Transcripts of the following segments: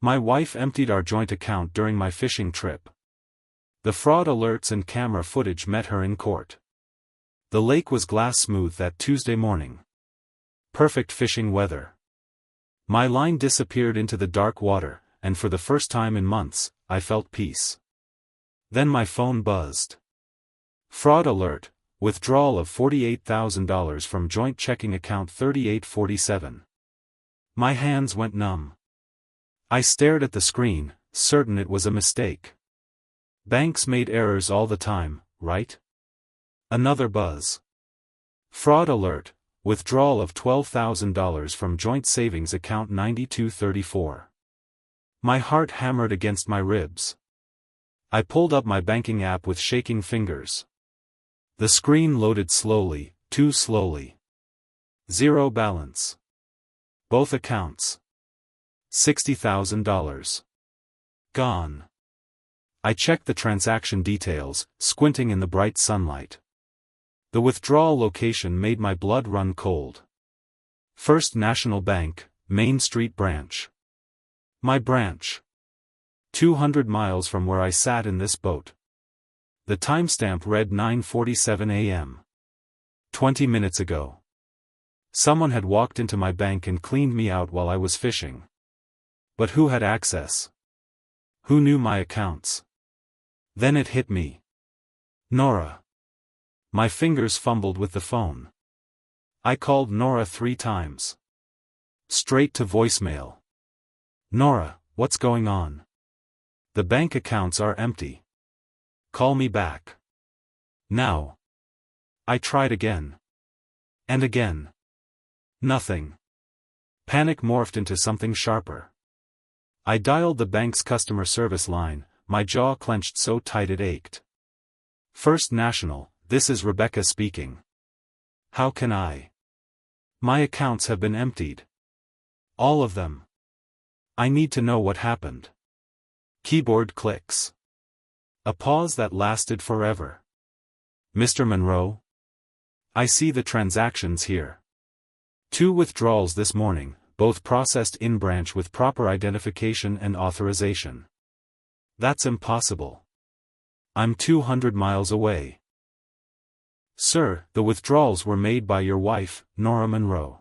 My wife emptied our joint account during my fishing trip. The fraud alerts and camera footage met her in court. The lake was glass smooth that Tuesday morning. Perfect fishing weather. My line disappeared into the dark water, and for the first time in months, I felt peace. Then my phone buzzed. Fraud alert, withdrawal of $48,000 from joint checking account 3847. My hands went numb. I stared at the screen, certain it was a mistake. Banks made errors all the time, right? Another buzz. Fraud alert, withdrawal of $12,000 from joint savings account 9234. My heart hammered against my ribs. I pulled up my banking app with shaking fingers. The screen loaded slowly, too slowly. Zero balance. Both accounts. $60,000. Gone. I checked the transaction details, squinting in the bright sunlight. The withdrawal location made my blood run cold. First National Bank, Main Street branch. My branch. 200 miles from where I sat in this boat. The timestamp read 9:47 a.m. 20 minutes ago. Someone had walked into my bank and cleaned me out while I was fishing. But who had access? Who knew my accounts? Then it hit me. Nora. My fingers fumbled with the phone. I called Nora 3 times. Straight to voicemail. Nora, what's going on? The bank accounts are empty. Call me back. Now. I tried again. And again. Nothing. Panic morphed into something sharper. I dialed the bank's customer service line, my jaw clenched so tight it ached. First National, this is Rebecca speaking. How can I? My accounts have been emptied. All of them. I need to know what happened. Keyboard clicks. A pause that lasted forever. Mr. Monroe? I see the transactions here. 2 withdrawals this morning, both processed in-branch with proper identification and authorization. That's impossible. I'm 200 miles away. Sir, the withdrawals were made by your wife, Nora Monroe.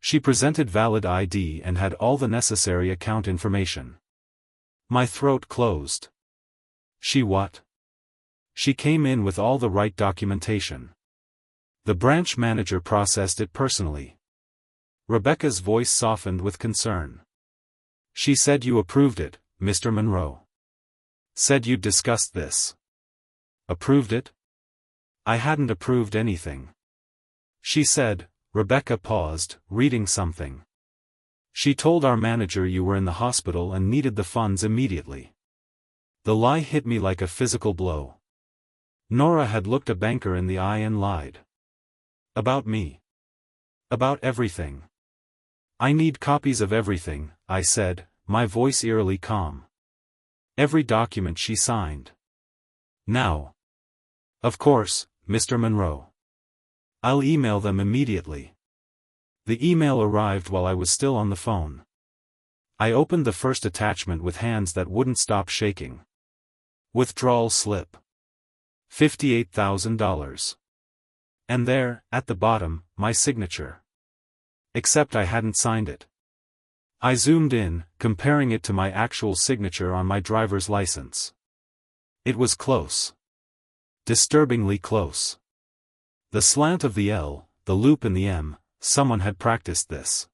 She presented valid ID and had all the necessary account information. My throat closed. She what? She came in with all the right documentation. The branch manager processed it personally. Rebecca's voice softened with concern. She said you approved it, Mr. Monroe. Said you'd discussed this. Approved it? I hadn't approved anything. She said. Rebecca paused, reading something. She told our manager you were in the hospital and needed the funds immediately. The lie hit me like a physical blow. Nora had looked a banker in the eye and lied. About me. About everything. I need copies of everything, I said, my voice eerily calm. Every document she signed. Now. Of course, Mr. Monroe. I'll email them immediately. The email arrived while I was still on the phone. I opened the first attachment with hands that wouldn't stop shaking. Withdrawal slip. $58,000. And there, at the bottom, my signature. Except I hadn't signed it. I zoomed in, comparing it to my actual signature on my driver's license. It was close. Disturbingly close. The slant of the L, the loop in the M, someone had practiced this.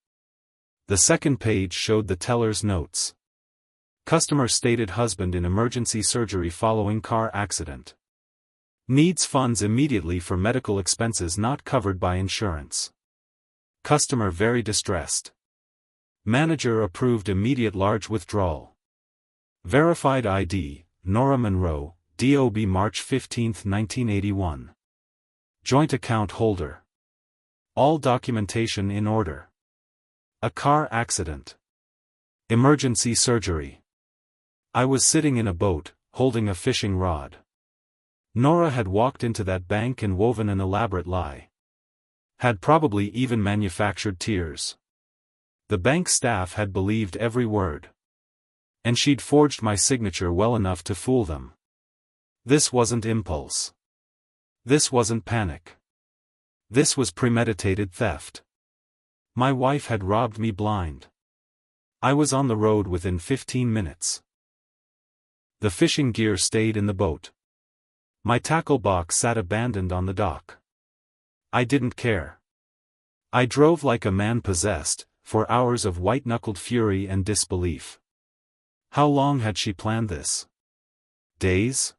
The second page showed the teller's notes. Customer stated husband in emergency surgery following car accident. Needs funds immediately for medical expenses not covered by insurance. Customer very distressed. Manager approved immediate large withdrawal. Verified ID, Nora Monroe, DOB March 15, 1981. Joint account holder. All documentation in order. A car accident. Emergency surgery. I was sitting in a boat, holding a fishing rod. Nora had walked into that bank and woven an elaborate lie. Had probably even manufactured tears. The bank staff had believed every word. And she'd forged my signature well enough to fool them. This wasn't impulse. This wasn't panic. This was premeditated theft. My wife had robbed me blind. I was on the road within 15 minutes. The fishing gear stayed in the boat. My tackle box sat abandoned on the dock. I didn't care. I drove like a man possessed, for hours of white-knuckled fury and disbelief. How long had she planned this? Days?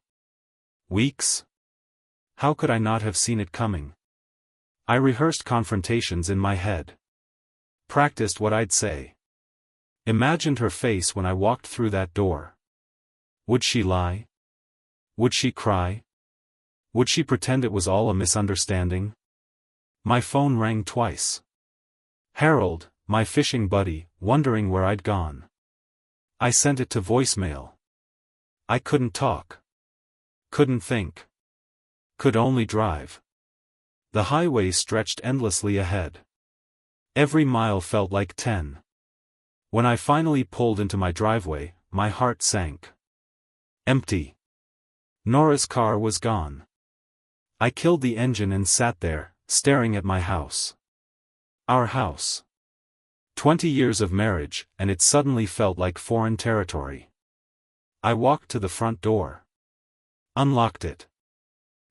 Weeks? How could I not have seen it coming? I rehearsed confrontations in my head. Practiced what I'd say. Imagined her face when I walked through that door. Would she lie? Would she cry? Would she pretend it was all a misunderstanding? My phone rang twice. Harold, my fishing buddy, wondering where I'd gone. I sent it to voicemail. I couldn't talk. Couldn't think. Could only drive. The highway stretched endlessly ahead. Every mile felt like 10. When I finally pulled into my driveway, my heart sank. Empty. Nora's car was gone. I killed the engine and sat there, staring at my house. Our house. 20 years of marriage, and it suddenly felt like foreign territory. I walked to the front door. Unlocked it.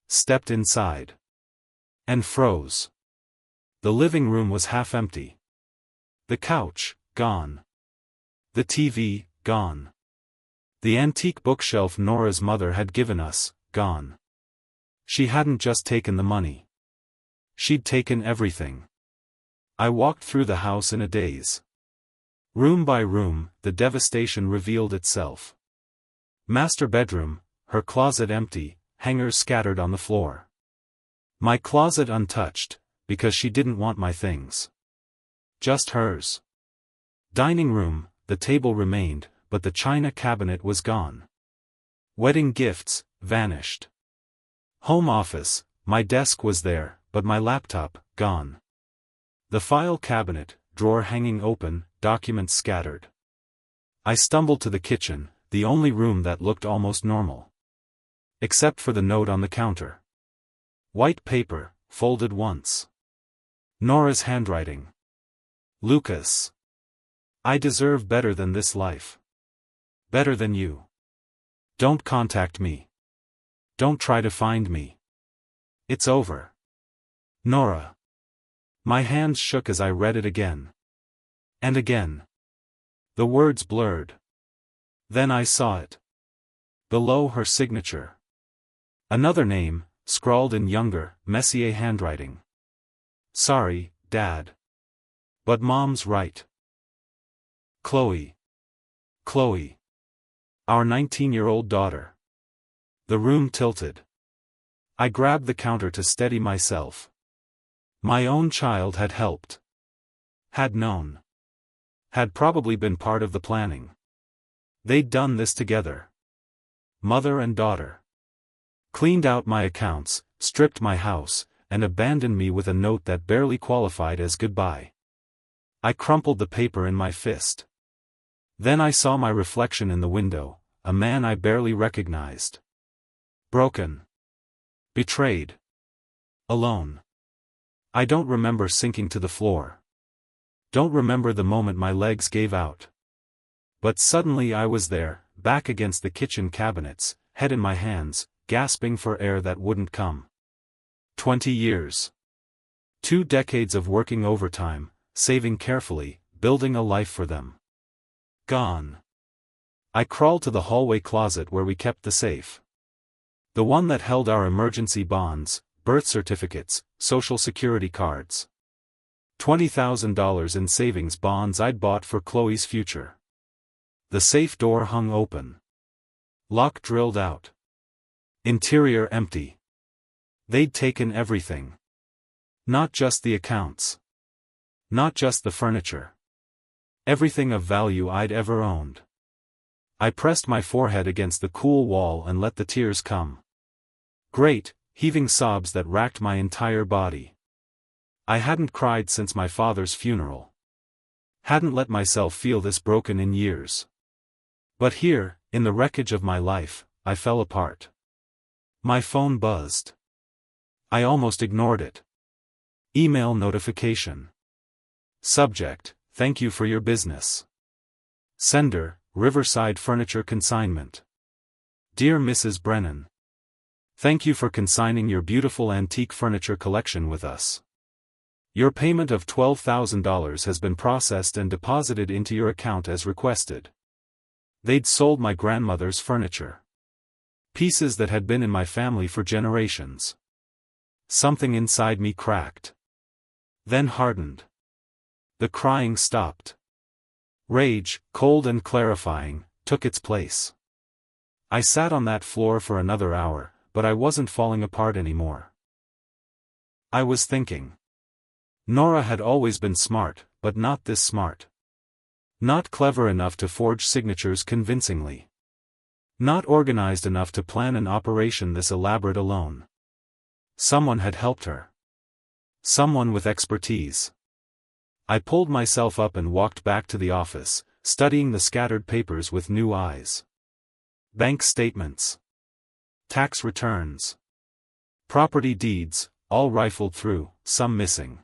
Stepped inside. And froze. The living room was half empty. The couch, gone. The TV, gone. The antique bookshelf Nora's mother had given us, gone. She hadn't just taken the money. She'd taken everything. I walked through the house in a daze. Room by room, the devastation revealed itself. Master bedroom, her closet empty, hangers scattered on the floor. My closet untouched, because she didn't want my things. Just hers. Dining room, the table remained, but the china cabinet was gone. Wedding gifts, vanished. Home office, my desk was there, but my laptop, gone. The file cabinet, drawer hanging open, documents scattered. I stumbled to the kitchen, the only room that looked almost normal. Except for the note on the counter. White paper, folded once. Nora's handwriting. Lucas. I deserve better than this life. Better than you. Don't contact me. Don't try to find me. It's over. Nora. My hands shook as I read it again. And again. The words blurred. Then I saw it. Below her signature. Another name, scrawled in younger, Messier handwriting. Sorry, Dad. But Mom's right. Chloe. Chloe. Our 19-year-old daughter. The room tilted. I grabbed the counter to steady myself. My own child had helped. Had known. Had probably been part of the planning. They'd done this together. Mother and daughter. Cleaned out my accounts, stripped my house, and abandoned me with a note that barely qualified as goodbye. I crumpled the paper in my fist. Then I saw my reflection in the window, a man I barely recognized. Broken. Betrayed. Alone. I don't remember sinking to the floor. Don't remember the moment my legs gave out. But suddenly I was there, back against the kitchen cabinets, head in my hands, gasping for air that wouldn't come. 20 years. 2 decades of working overtime, saving carefully, building a life for them. Gone. I crawled to the hallway closet where we kept the safe. The one that held our emergency bonds, birth certificates, social security cards. $20,000 in savings bonds I'd bought for Chloe's future. The safe door hung open. Lock drilled out. Interior empty. They'd taken everything. Not just the accounts. Not just the furniture. Everything of value I'd ever owned. I pressed my forehead against the cool wall and let the tears come. Great, heaving sobs that racked my entire body. I hadn't cried since my father's funeral. Hadn't let myself feel this broken in years. But here, in the wreckage of my life, I fell apart. My phone buzzed. I almost ignored it. Email notification. Subject: Thank you for your business. Sender: Riverside Furniture Consignment. Dear Mrs. Brennan, thank you for consigning your beautiful antique furniture collection with us. Your payment of $12,000 has been processed and deposited into your account as requested. They'd sold my grandmother's furniture. Pieces that had been in my family for generations. Something inside me cracked. Then hardened. The crying stopped. Rage, cold and clarifying, took its place. I sat on that floor for another hour, but I wasn't falling apart anymore. I was thinking. Nora had always been smart, but not this smart. Not clever enough to forge signatures convincingly. Not organized enough to plan an operation this elaborate alone. Someone had helped her. Someone with expertise. I pulled myself up and walked back to the office, studying the scattered papers with new eyes. Bank statements. Tax returns. Property deeds, all rifled through, some missing.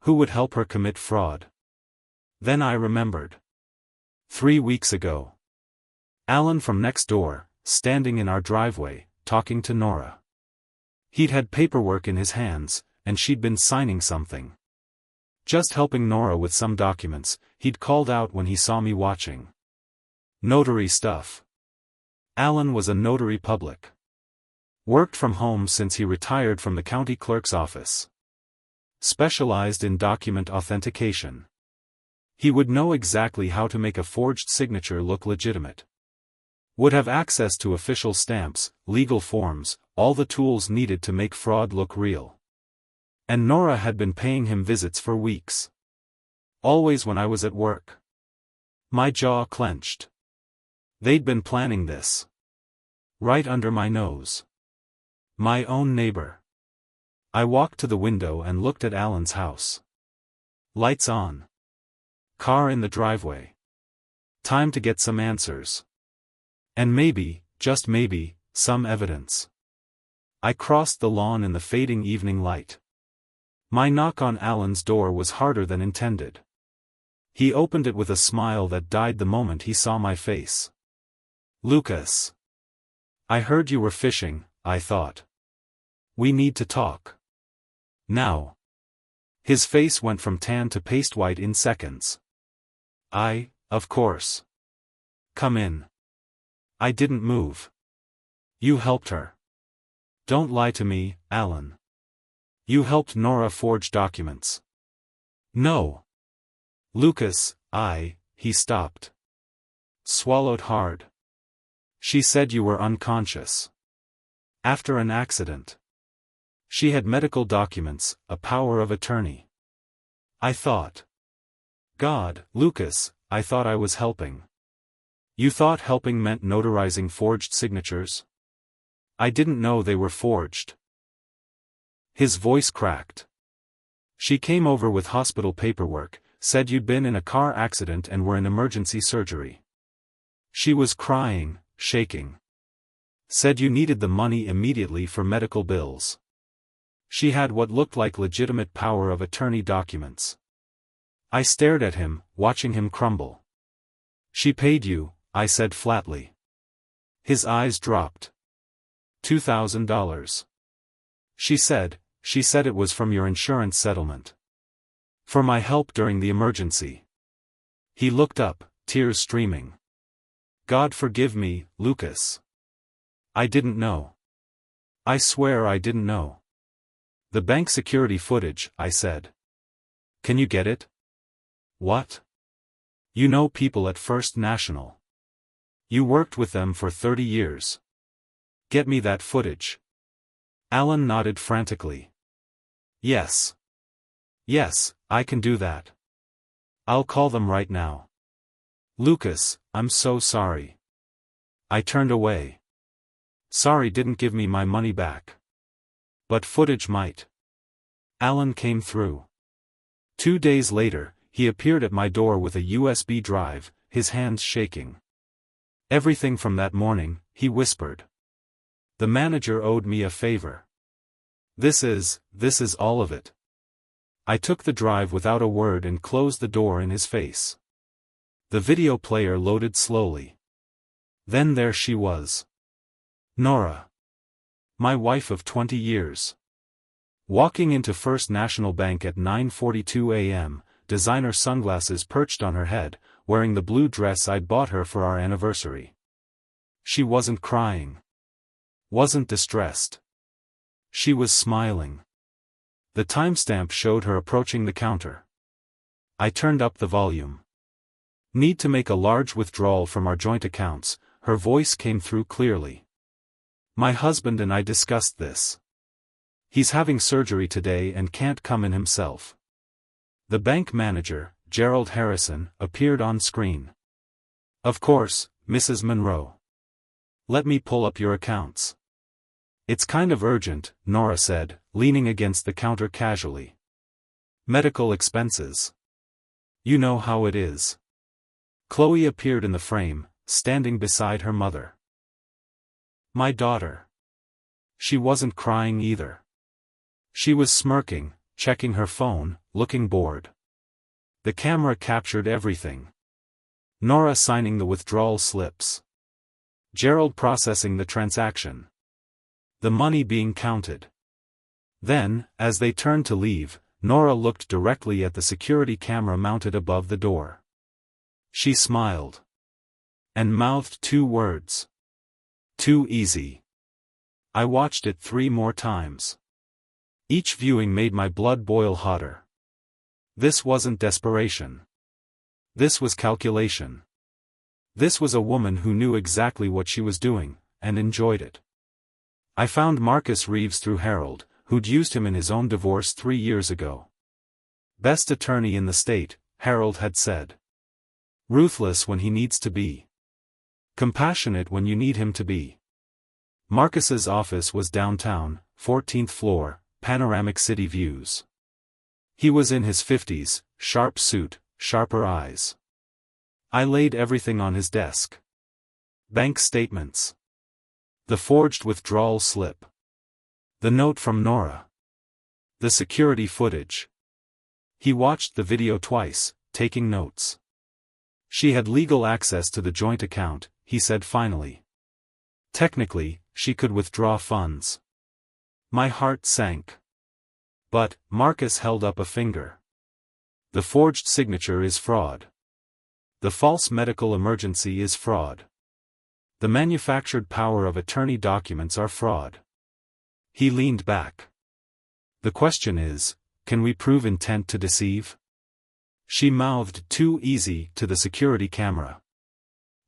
Who would help her commit fraud? Then I remembered. 3 weeks ago. Alan from next door, standing in our driveway, talking to Nora. He'd had paperwork in his hands, and she'd been signing something. Just helping Nora with some documents, he'd called out when he saw me watching. Notary stuff. Alan was a notary public. Worked from home since he retired from the county clerk's office. Specialized in document authentication. He would know exactly how to make a forged signature look legitimate. Would have access to official stamps, legal forms, all the tools needed to make fraud look real. And Nora had been paying him visits for weeks. Always when I was at work. My jaw clenched. They'd been planning this. Right under my nose. My own neighbor. I walked to the window and looked at Alan's house. Lights on. Car in the driveway. Time to get some answers. And maybe, just maybe, some evidence. I crossed the lawn in the fading evening light. My knock on Alan's door was harder than intended. He opened it with a smile that died the moment he saw my face. Lucas. I heard you were fishing, I thought. We need to talk. Now. His face went from tan to paste white in seconds. Of course. Come in. I didn't move. You helped her. Don't lie to me, Alan. You helped Nora forge documents. No. Lucas, he stopped. Swallowed hard. She said you were unconscious. After an accident. She had medical documents, a power of attorney. I thought. God, Lucas, I thought I was helping. You thought helping meant notarizing forged signatures? I didn't know they were forged. His voice cracked. She came over with hospital paperwork, said you'd been in a car accident and were in emergency surgery. She was crying, shaking. Said you needed the money immediately for medical bills. She had what looked like legitimate power of attorney documents. I stared at him, watching him crumble. She paid you, I said flatly. His eyes dropped. $2,000. She said it was from your insurance settlement. For my help during the emergency. He looked up, tears streaming. God forgive me, Lucas. I didn't know. I swear I didn't know. The bank security footage, I said. Can you get it? What? You know people at First National. You worked with them for 30 years. Get me that footage. Alan nodded frantically. Yes. Yes, I can do that. I'll call them right now. Lucas, I'm so sorry. I turned away. Sorry didn't give me my money back. But footage might. Alan came through. 2 days later, he appeared at my door with a USB drive, his hands shaking. Everything from that morning, he whispered. The manager owed me a favor. This is all of it. I took the drive without a word and closed the door in his face. The video player loaded slowly. Then there she was. Nora. My wife of 20 years. Walking into First National Bank at 9:42 a.m., designer sunglasses perched on her head, wearing the blue dress I'd bought her for our anniversary. She wasn't crying. Wasn't distressed. She was smiling. The timestamp showed her approaching the counter. I turned up the volume. Need to make a large withdrawal from our joint accounts, her voice came through clearly. My husband and I discussed this. He's having surgery today and can't come in himself. The bank manager, Gerald Harrison, appeared on screen. Of course, Mrs. Monroe. Let me pull up your accounts. It's kind of urgent, Nora said, leaning against the counter casually. Medical expenses. You know how it is. Chloe appeared in the frame, standing beside her mother. My daughter. She wasn't crying either. She was smirking, checking her phone, looking bored. The camera captured everything. Nora signing the withdrawal slips. Gerald processing the transaction. The money being counted. Then, as they turned to leave, Nora looked directly at the security camera mounted above the door. She smiled. And mouthed 2 words. Too easy. I watched it 3 more times. Each viewing made my blood boil hotter. This wasn't desperation. This was calculation. This was a woman who knew exactly what she was doing, and enjoyed it. I found Marcus Reeves through Harold, who'd used him in his own divorce 3 years ago. Best attorney in the state, Harold had said. Ruthless when he needs to be. Compassionate when you need him to be. Marcus's office was downtown, 14th floor, panoramic city views. He was in his 50s, sharp suit, sharper eyes. I laid everything on his desk. Bank statements. The forged withdrawal slip. The note from Nora. The security footage. He watched the video twice, taking notes. She had legal access to the joint account, he said finally. Technically, she could withdraw funds. My heart sank. But, Marcus held up a finger. The forged signature is fraud. The false medical emergency is fraud. The manufactured power of attorney documents are fraud. He leaned back. The question is, can we prove intent to deceive? She mouthed too easy to the security camera.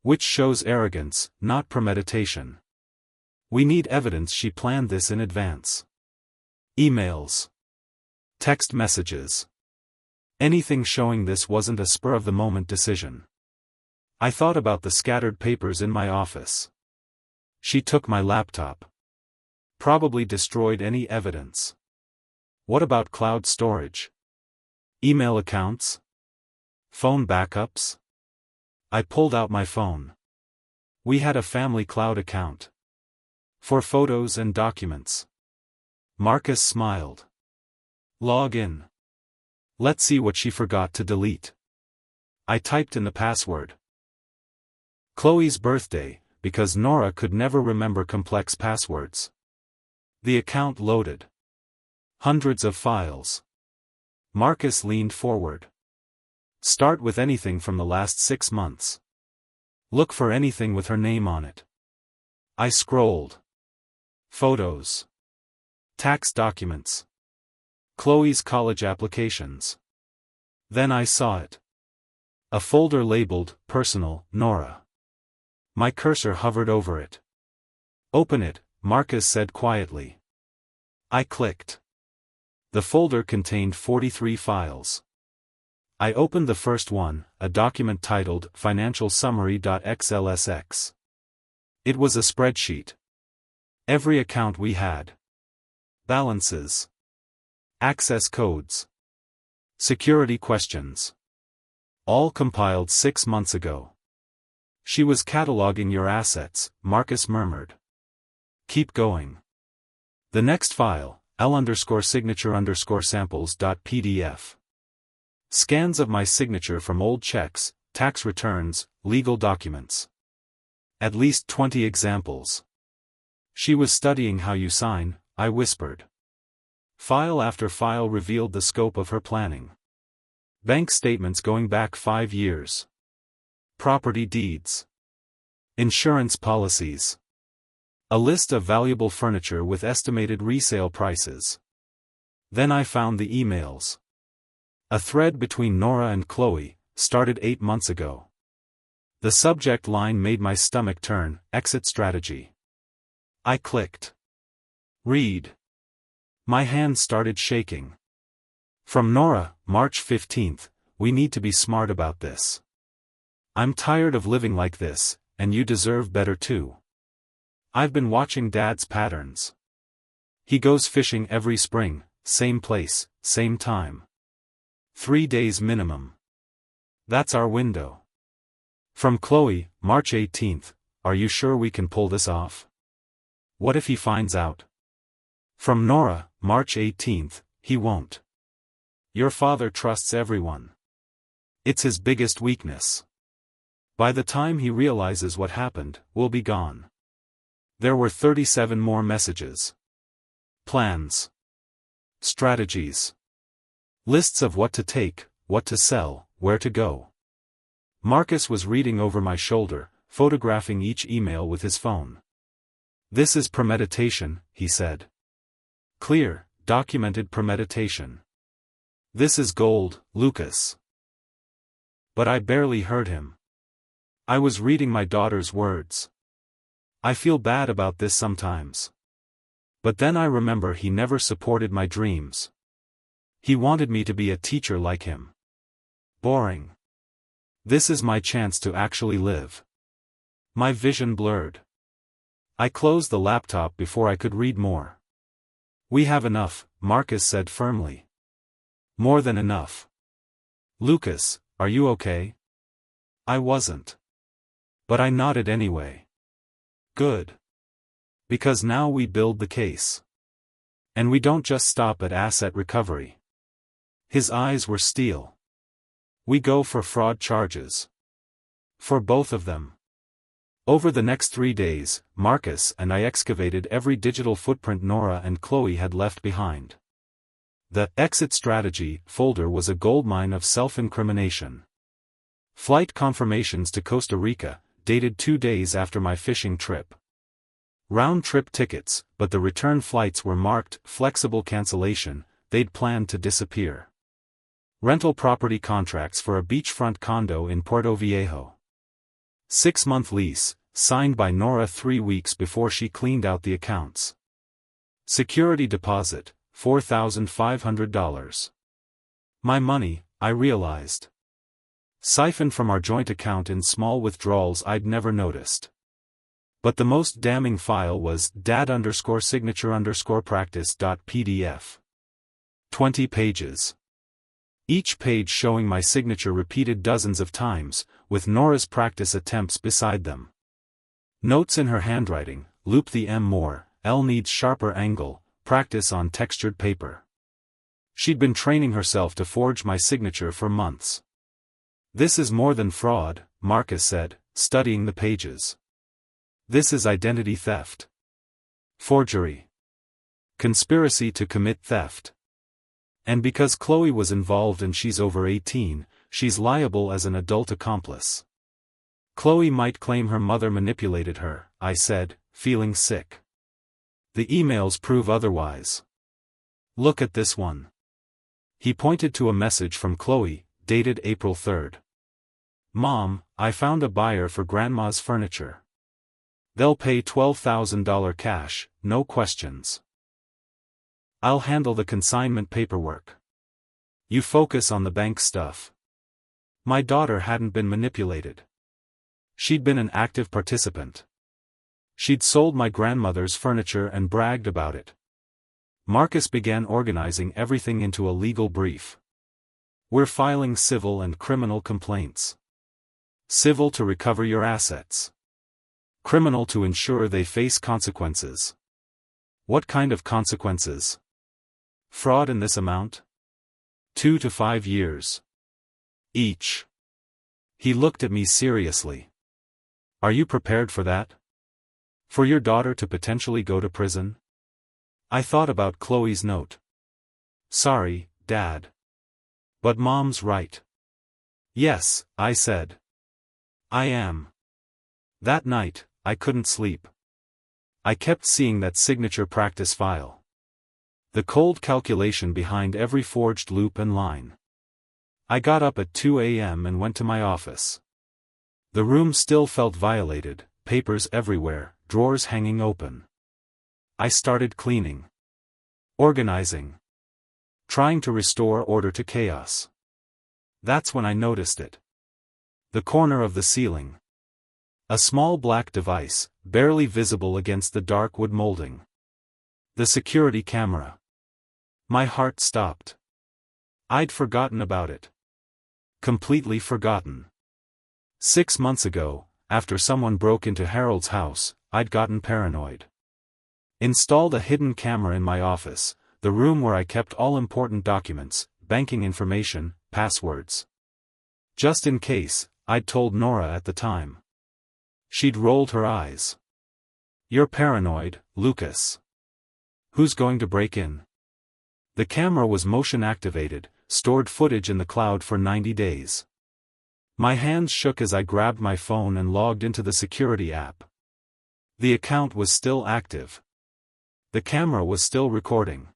Which shows arrogance, not premeditation. We need evidence she planned this in advance. Emails. Text messages. Anything showing this wasn't a spur-of-the-moment decision. I thought about the scattered papers in my office. She took my laptop. Probably destroyed any evidence. What about cloud storage? Email accounts? Phone backups? I pulled out my phone. We had a family cloud account. For photos and documents. Marcus smiled. Log in. Let's see what she forgot to delete. I typed in the password. Chloe's birthday, because Nora could never remember complex passwords. The account loaded. Hundreds of files. Marcus leaned forward. Start with anything from the last 6 months. Look for anything with her name on it. I scrolled. Photos. Tax documents. Chloe's college applications. Then I saw it. A folder labeled, Personal, Nora. My cursor hovered over it. Open it, Marcus said quietly. I clicked. The folder contained 43 files. I opened the first one, a document titled Financial Summary.xlsx. It was a spreadsheet. Every account we had. Balances. Access codes. Security questions. All compiled 6 months ago. She was cataloging your assets, Marcus murmured. Keep going. The next file, L_signature_samples.pdf. Scans of my signature from old checks, tax returns, legal documents. At least 20 examples. She was studying how you sign, I whispered. File after file revealed the scope of her planning. Bank statements going back 5 years. Property deeds. Insurance policies. A list of valuable furniture with estimated resale prices. Then I found the emails. A thread between Nora and Chloe, started 8 months ago. The subject line made my stomach turn, exit strategy. I clicked. Read. My hand started shaking. From Nora, March 15th, we need to be smart about this. I'm tired of living like this, and you deserve better too. I've been watching Dad's patterns. He goes fishing every spring, same place, same time. 3 days minimum. That's our window. From Chloe, March 18th, are you sure we can pull this off? What if he finds out? From Nora, March 18th, he won't. Your father trusts everyone. It's his biggest weakness. By the time he realizes what happened, we'll be gone. There were 37 more messages. Plans. Strategies. Lists of what to take, what to sell, where to go. Marcus was reading over my shoulder, photographing each email with his phone. This is premeditation, he said. Clear, documented premeditation. This is gold, Lucas. But I barely heard him. I was reading my daughter's words. I feel bad about this sometimes. But then I remember he never supported my dreams. He wanted me to be a teacher like him. Boring. This is my chance to actually live. My vision blurred. I closed the laptop before I could read more. We have enough, Marcus said firmly. More than enough. Lucas, are you okay? I wasn't. But I nodded anyway. Good. Because now we build the case. And we don't just stop at asset recovery. His eyes were steel. We go for fraud charges. For both of them. Over the next 3 days, Marcus and I excavated every digital footprint Nora and Chloe had left behind. The exit strategy folder was a goldmine of self-incrimination. Flight confirmations to Costa Rica, dated 2 days after my fishing trip. Round-trip tickets, but the return flights were marked flexible cancellation, they'd planned to disappear. Rental property contracts for a beachfront condo in Puerto Viejo. 6-month lease, signed by Nora 3 weeks before she cleaned out the accounts. Security deposit, $4,500. My money, I realized. Siphoned from our joint account in small withdrawals I'd never noticed. But the most damning file was dad_signature_practice.pdf. 20 pages. Each page showing my signature repeated dozens of times, with Nora's practice attempts beside them. Notes in her handwriting, loop the M more, L needs sharper angle, practice on textured paper. She'd been training herself to forge my signature for months. This is more than fraud, Marcus said, studying the pages. This is identity theft. Forgery. Conspiracy to commit theft. And because Chloe was involved and she's over 18, she's liable as an adult accomplice. Chloe might claim her mother manipulated her, I said, feeling sick. The emails prove otherwise. Look at this one. He pointed to a message from Chloe, dated April 3rd. Mom, I found a buyer for Grandma's furniture. They'll pay $12,000 cash, no questions. I'll handle the consignment paperwork. You focus on the bank stuff. My daughter hadn't been manipulated. She'd been an active participant. She'd sold my grandmother's furniture and bragged about it. Marcus began organizing everything into a legal brief. We're filing civil and criminal complaints. Civil to recover your assets. Criminal to ensure they face consequences. What kind of consequences? Fraud in this amount? 2 to 5 years. Each. He looked at me seriously. Are you prepared for that? For your daughter to potentially go to prison? I thought about Chloe's note. Sorry, Dad. But Mom's right. Yes, I said. I am. That night, I couldn't sleep. I kept seeing that signature practice file. The cold calculation behind every forged loop and line. I got up at 2 a.m. and went to my office. The room still felt violated, papers everywhere, drawers hanging open. I started cleaning. Organizing. Trying to restore order to chaos. That's when I noticed it. The corner of the ceiling. A small black device, barely visible against the dark wood molding. The security camera. My heart stopped. I'd forgotten about it. Completely forgotten. 6 months ago, after someone broke into Harold's house, I'd gotten paranoid. Installed a hidden camera in my office, the room where I kept all important documents, banking information, passwords. Just in case, I'd told Nora at the time. She'd rolled her eyes. You're paranoid, Lucas. Who's going to break in? The camera was motion activated, stored footage in the cloud for 90 days. My hands shook as I grabbed my phone and logged into the security app. The account was still active. The camera was still recording.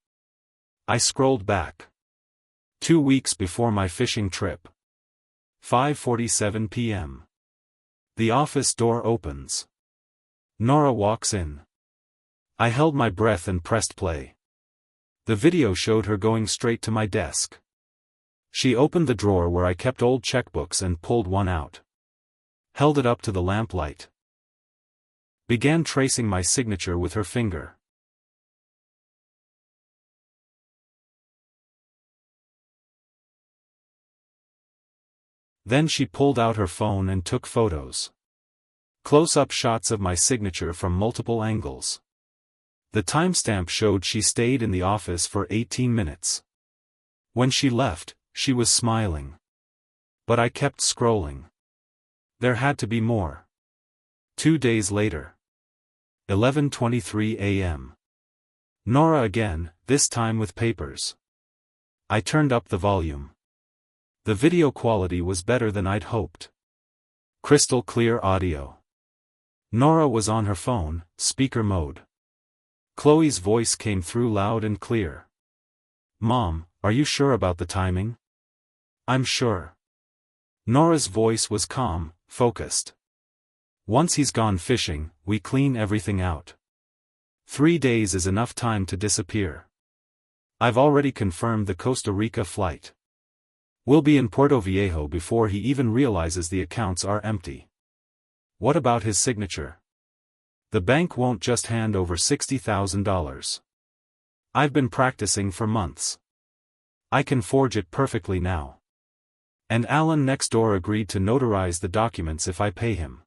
I scrolled back. 2 weeks before my fishing trip. 5:47 p.m. The office door opens. Nora walks in. I held my breath and pressed play. The video showed her going straight to my desk. She opened the drawer where I kept old checkbooks and pulled one out. Held it up to the lamplight. Began tracing my signature with her finger. Then she pulled out her phone and took photos. Close-up shots of my signature from multiple angles. The timestamp showed she stayed in the office for 18 minutes. When she left, she was smiling. But I kept scrolling. There had to be more. 2 days later. 11:23 a.m. Nora again, this time with papers. I turned up the volume. The video quality was better than I'd hoped. Crystal clear audio. Nora was on her phone, speaker mode. Chloe's voice came through loud and clear. Mom, are you sure about the timing? I'm sure. Nora's voice was calm, focused. Once he's gone fishing, we clean everything out. 3 days is enough time to disappear. I've already confirmed the Costa Rica flight. We'll be in Puerto Viejo before he even realizes the accounts are empty. What about his signature? The bank won't just hand over $60,000. I've been practicing for months. I can forge it perfectly now. And Alan next door agreed to notarize the documents if I pay him.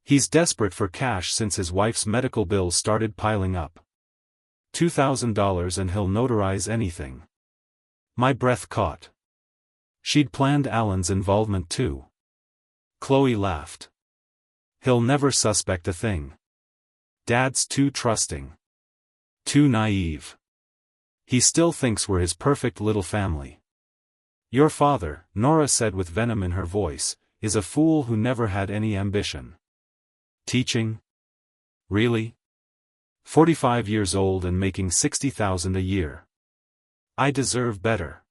He's desperate for cash since his wife's medical bills started piling up. $2,000 and he'll notarize anything. My breath caught. She'd planned Alan's involvement too. Chloe laughed. He'll never suspect a thing. Dad's too trusting. Too naive. He still thinks we're his perfect little family. Your father, Nora said with venom in her voice, is a fool who never had any ambition. Teaching? Really? 45 years old and making $60,000 a year. I deserve better.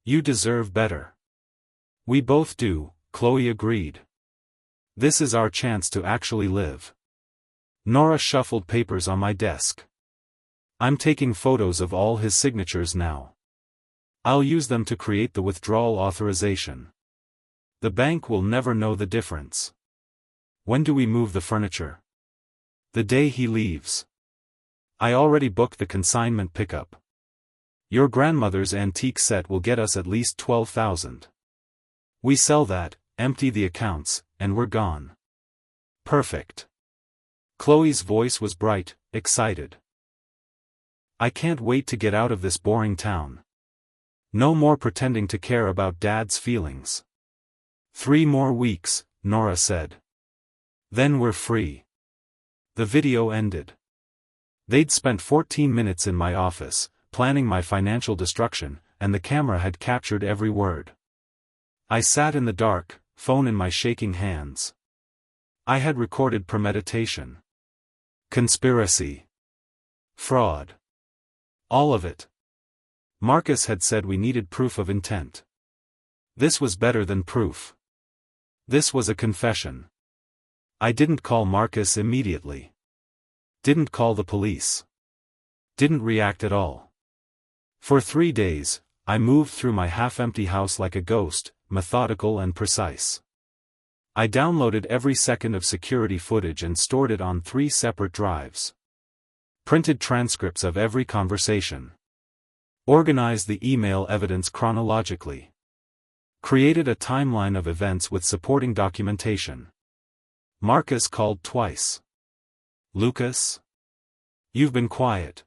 You deserve better. We both do, Chloe agreed. This is our chance to actually live. Nora shuffled papers on my desk. I'm taking photos of all his signatures now. I'll use them to create the withdrawal authorization. The bank will never know the difference. When do we move the furniture? The day he leaves. I already booked the consignment pickup. Your grandmother's antique set will get us at least $12,000. We sell that, empty the accounts, and we're gone. Perfect. Chloe's voice was bright, excited. I can't wait to get out of this boring town. No more pretending to care about Dad's feelings. 3 more weeks, Nora said. Then we're free. The video ended. They'd spent 14 minutes in my office, planning my financial destruction, and the camera had captured every word. I sat in the dark, phone in my shaking hands. I had recorded premeditation. Conspiracy. Fraud. All of it. Marcus had said we needed proof of intent. This was better than proof. This was a confession. I didn't call Marcus immediately. Didn't call the police. Didn't react at all. For 3 days, I moved through my half-empty house like a ghost, methodical and precise. I downloaded every second of security footage and stored it on 3 separate drives. Printed transcripts of every conversation. Organized the email evidence chronologically. Created a timeline of events with supporting documentation. Marcus called twice. Lucas? You've been quiet.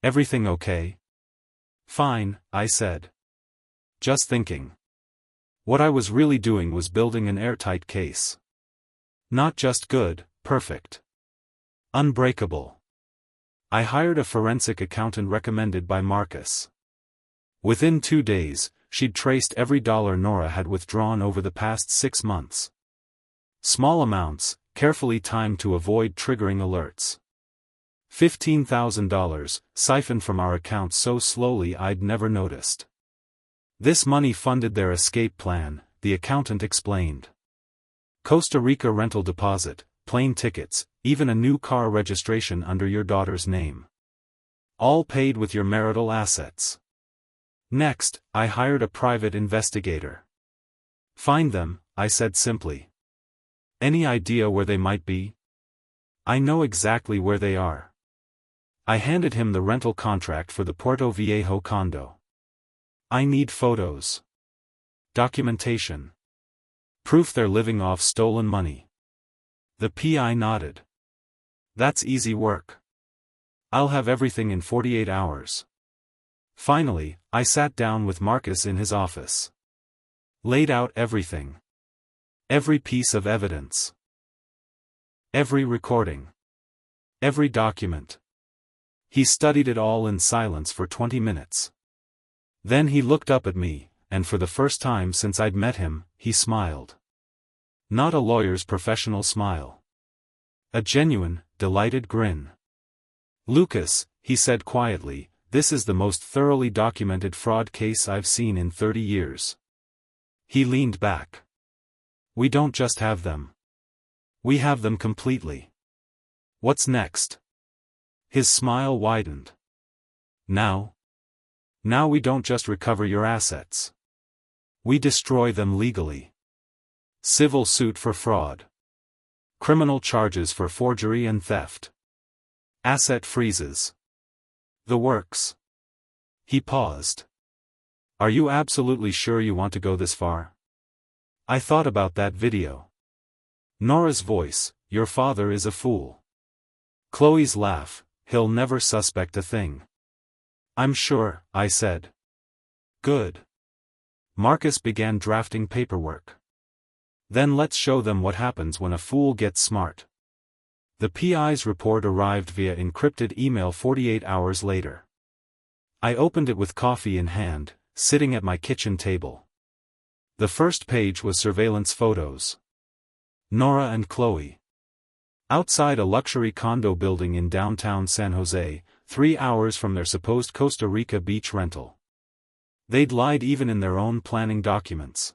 Everything okay? Fine, I said. Just thinking. What I was really doing was building an airtight case. Not just good, perfect. Unbreakable. I hired a forensic accountant recommended by Marcus. Within 2 days, she'd traced every dollar Nora had withdrawn over the past 6 months. Small amounts, carefully timed to avoid triggering alerts. $15,000, siphoned from our account so slowly I'd never noticed. This money funded their escape plan, the accountant explained. Costa Rica rental deposit, plane tickets, even a new car registration under your daughter's name. All paid with your marital assets. Next, I hired a private investigator. Find them, I said simply. Any idea where they might be? I know exactly where they are. I handed him the rental contract for the Puerto Viejo condo. I need photos. Documentation. Proof they're living off stolen money. The PI nodded. That's easy work. I'll have everything in 48 hours. Finally, I sat down with Marcus in his office. Laid out everything. Every piece of evidence. Every recording. Every document. He studied it all in silence for 20 minutes. Then he looked up at me, and for the first time since I'd met him, he smiled. Not a lawyer's professional smile. A genuine, delighted grin. Lucas, he said quietly, this is the most thoroughly documented fraud case I've seen in 30 years. He leaned back. We don't just have them. We have them completely. What's next? His smile widened. Now we don't just recover your assets. We destroy them legally. Civil suit for fraud. Criminal charges for forgery and theft. Asset freezes. The works. He paused. Are you absolutely sure you want to go this far? I thought about that video. Nora's voice, your father is a fool. Chloe's laugh, he'll never suspect a thing. I'm sure, I said. Good. Marcus began drafting paperwork. Then let's show them what happens when a fool gets smart. The PI's report arrived via encrypted email 48 hours later. I opened it with coffee in hand, sitting at my kitchen table. The first page was surveillance photos. Nora and Chloe. Outside a luxury condo building in downtown San Jose, 3 hours from their supposed Costa Rica beach rental. They'd lied even in their own planning documents.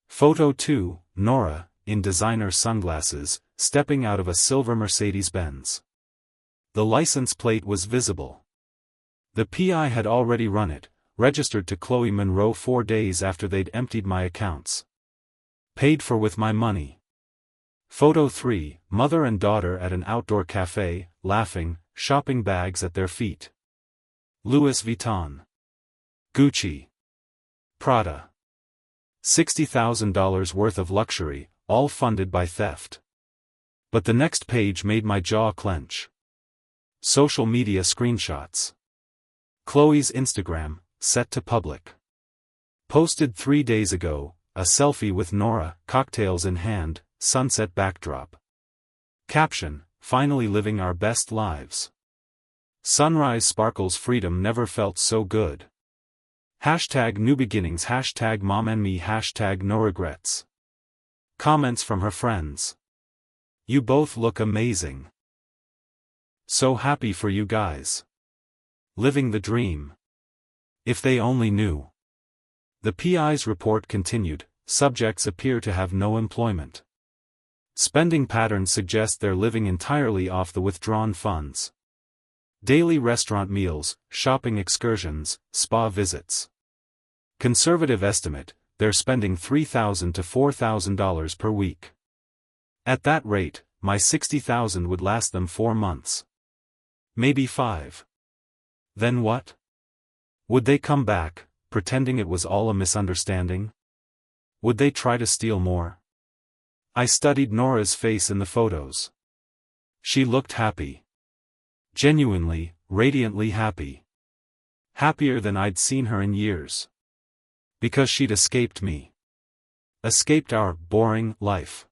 Photo 2, Nora, in designer sunglasses, stepping out of a silver Mercedes-Benz. The license plate was visible. The PI had already run it, registered to Chloe Monroe 4 days after they'd emptied my accounts. Paid for with my money. Photo 3, mother and daughter at an outdoor cafe, laughing, shopping bags at their feet. Louis Vuitton. Gucci. Prada. $60,000 worth of luxury, all funded by theft. But the next page made my jaw clench. Social media screenshots. Chloe's Instagram, set to public. Posted 3 days ago, a selfie with Nora, cocktails in hand, sunset backdrop. Caption, finally living our best lives. Sunrise sparkles, freedom never felt so good. Hashtag new beginnings, hashtag mom and me, hashtag no regrets. Comments from her friends. You both look amazing. So happy for you guys. Living the dream. If they only knew. The PI's report continued, subjects appear to have no employment. Spending patterns suggest they're living entirely off the withdrawn funds. Daily restaurant meals, shopping excursions, spa visits. Conservative estimate, they're spending $3,000 to $4,000 per week. At that rate, my $60,000 would last them 4 months. Maybe 5. Then what? Would they come back, pretending it was all a misunderstanding? Would they try to steal more? I studied Nora's face in the photos. She looked happy. Genuinely, radiantly happy. Happier than I'd seen her in years. Because she'd escaped me. Escaped our boring life.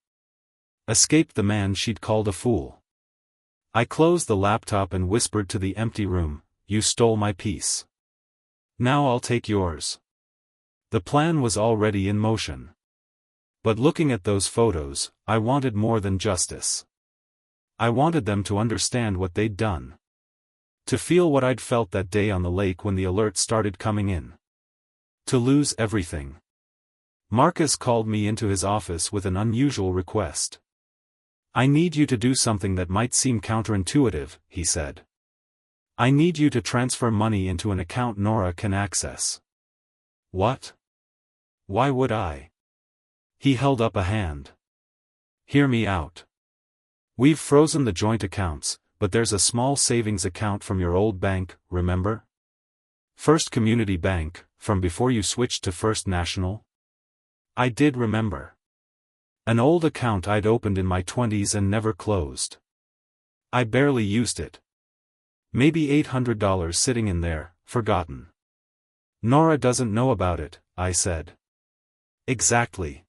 Escaped the man she'd called a fool. I closed the laptop and whispered to the empty room, "You stole my peace. Now I'll take yours." The plan was already in motion. But looking at those photos, I wanted more than justice. I wanted them to understand what they'd done. To feel what I'd felt that day on the lake when the alerts started coming in. To lose everything. Marcus called me into his office with an unusual request. "I need you to do something that might seem counterintuitive," he said. "I need you to transfer money into an account Nora can access." What? Why would I? He held up a hand. "Hear me out. We've frozen the joint accounts, but there's a small savings account from your old bank, remember? First Community Bank, from before you switched to First National?" I did remember. An old account I'd opened in my 20s and never closed. I barely used it. Maybe $800 sitting in there, forgotten. "Nora doesn't know about it," I said. "Exactly.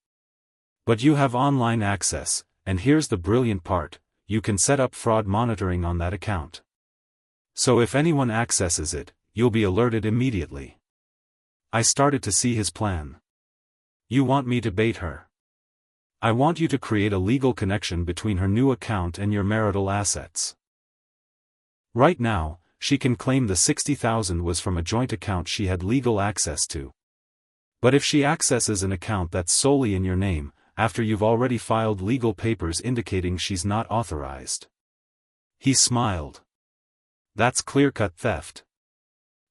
But you have online access, and here's the brilliant part, you can set up fraud monitoring on that account. So if anyone accesses it, you'll be alerted immediately." I started to see his plan. "You want me to bait her. I want you to create a legal connection between her new account and your marital assets. Right now, she can claim the $60,000 was from a joint account she had legal access to. But if she accesses an account that's solely in your name, after you've already filed legal papers indicating she's not authorized." He smiled. "That's clear-cut theft.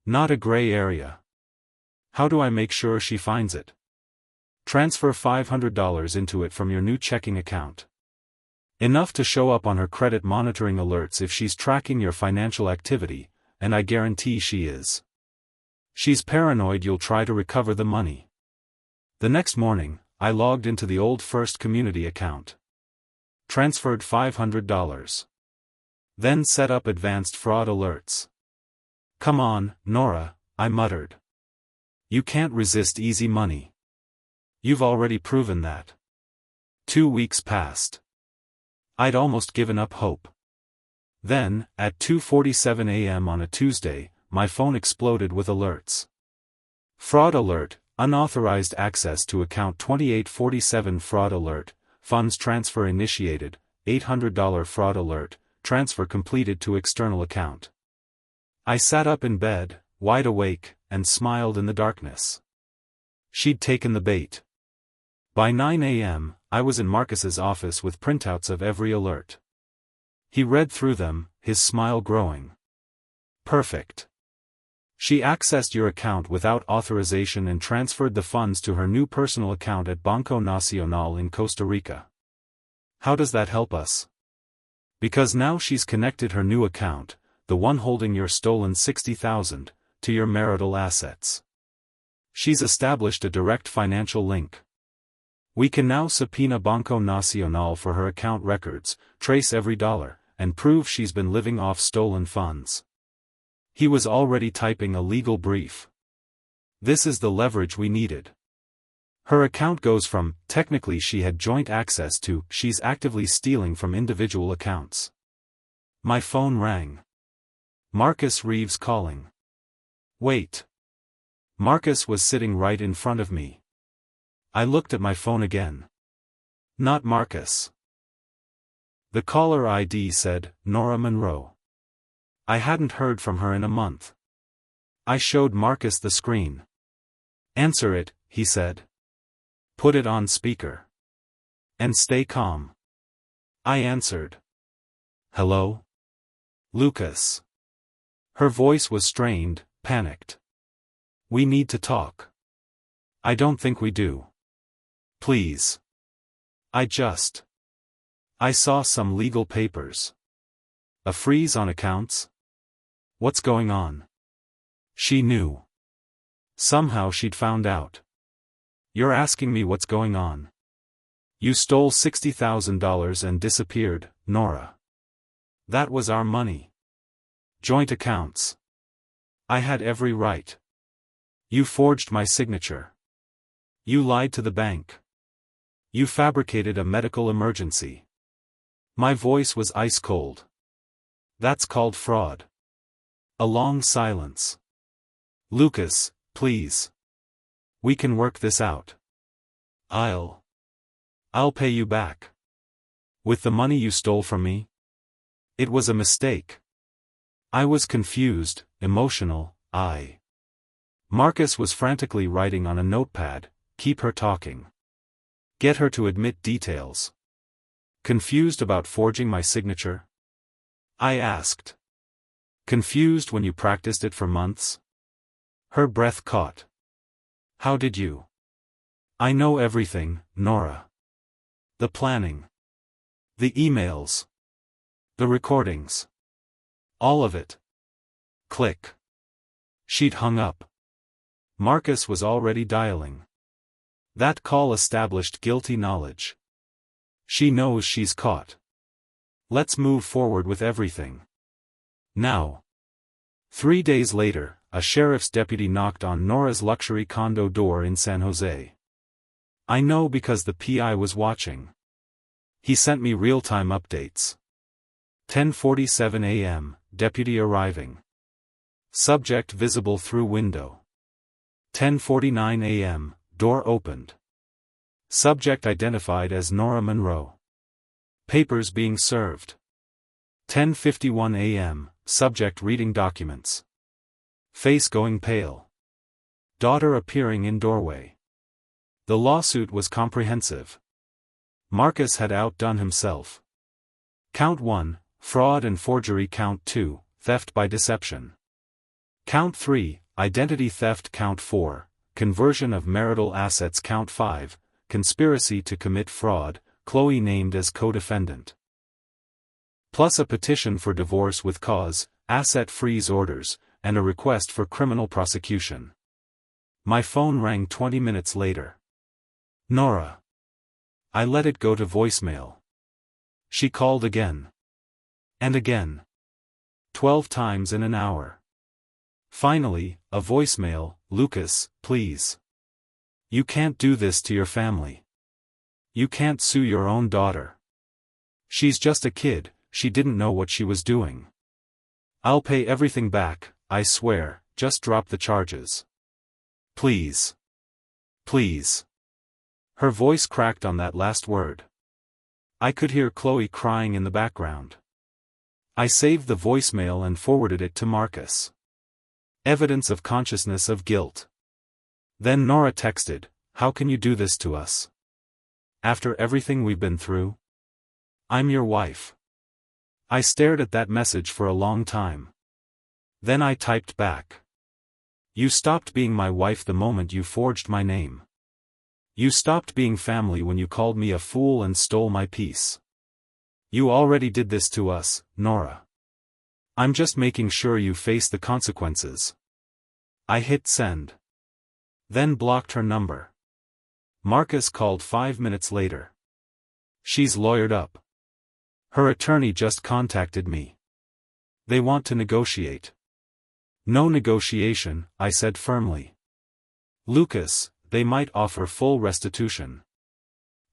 Not a gray area. How do I make sure she finds it?" "Transfer $500 into it from your new checking account. Enough to show up on her credit monitoring alerts if she's tracking your financial activity, and I guarantee she is. She's paranoid you'll try to recover the money." The next morning, I logged into the old First Community account. Transferred $500. Then set up advanced fraud alerts. "Come on, Nora," I muttered. "You can't resist easy money. You've already proven that." 2 weeks passed. I'd almost given up hope. Then, at 2:47 a.m. on a Tuesday, my phone exploded with alerts. Fraud alert, unauthorized access to account 2847. Fraud alert, funds transfer initiated, $800 fraud alert, transfer completed to external account. I sat up in bed, wide awake, and smiled in the darkness. She'd taken the bait. By 9 a.m., I was in Marcus's office with printouts of every alert. He read through them, his smile growing. "Perfect. She accessed your account without authorization and transferred the funds to her new personal account at Banco Nacional in Costa Rica. How does that help us? Because now she's connected her new account, the one holding your stolen $60,000, to your marital assets. She's established a direct financial link. We can now subpoena Banco Nacional for her account records, trace every dollar, and prove she's been living off stolen funds. He was already typing a legal brief. This is the leverage we needed. Her account goes from, technically she had joint access to, she's actively stealing from individual accounts. My phone rang. Marcus Reeves calling. Wait. Marcus was sitting right in front of me. I looked at my phone again. Not Marcus. The caller ID said, Nora Monroe. I hadn't heard from her in a month. I showed Marcus the screen. Answer it, he said. Put it on speaker. And stay calm. I answered. Hello? Lucas. Her voice was strained, panicked. We need to talk. I don't think we do. Please. I saw some legal papers. A freeze on accounts? What's going on? She knew. Somehow she'd found out. You're asking me what's going on? You stole $60,000 and disappeared, Nora. That was our money. Joint accounts. I had every right. You forged my signature. You lied to the bank. You fabricated a medical emergency. My voice was ice cold. That's called fraud. A long silence. Lucas, please. We can work this out. I'll pay you back. With the money you stole from me? It was a mistake. I was confused, emotional, Marcus was frantically writing on a notepad, keep her talking. Get her to admit details. Confused about forging my signature? I asked. Confused when you practiced it for months? Her breath caught. How did you? I know everything, Nora. The planning. The emails. The recordings. All of it. Click. She'd hung up. Marcus was already dialing. That call established guilty knowledge. She knows she's caught. Let's move forward with everything. Now. 3 days later, a sheriff's deputy knocked on Nora's luxury condo door in San Jose. I know because the PI was watching. He sent me real-time updates. 10:47 a.m., deputy arriving. Subject visible through window. 10:49 a.m., door opened. Subject identified as Nora Monroe. Papers being served. 10:51 a.m., subject reading documents. Face going pale. Daughter appearing in doorway. The lawsuit was comprehensive. Marcus had outdone himself. Count 1, fraud and forgery. Count 2, theft by deception. Count 3, identity theft. Count 4, conversion of marital assets. Count 5, conspiracy to commit fraud, Chloe named as co-defendant. Plus a petition for divorce with cause, asset freeze orders, and a request for criminal prosecution. My phone rang 20 minutes later. Nora. I let it go to voicemail. She called again. And again. 12 times in an hour. Finally, a voicemail, Lucas, please. You can't do this to your family. You can't sue your own daughter. She's just a kid, she didn't know what she was doing. I'll pay everything back, I swear, just drop the charges. Please. Please. Her voice cracked on that last word. I could hear Chloe crying in the background. I saved the voicemail and forwarded it to Marcus. Evidence of consciousness of guilt. Then Nora texted, how can you do this to us? After everything we've been through? I'm your wife. I stared at that message for a long time. Then I typed back. You stopped being my wife the moment you forged my name. You stopped being family when you called me a fool and stole my peace. You already did this to us, Nora. I'm just making sure you face the consequences. I hit send. then blocked her number. Marcus called 5 minutes later. She's lawyered up. Her attorney just contacted me. They want to negotiate. No negotiation, I said firmly. Lucas, they might offer full restitution.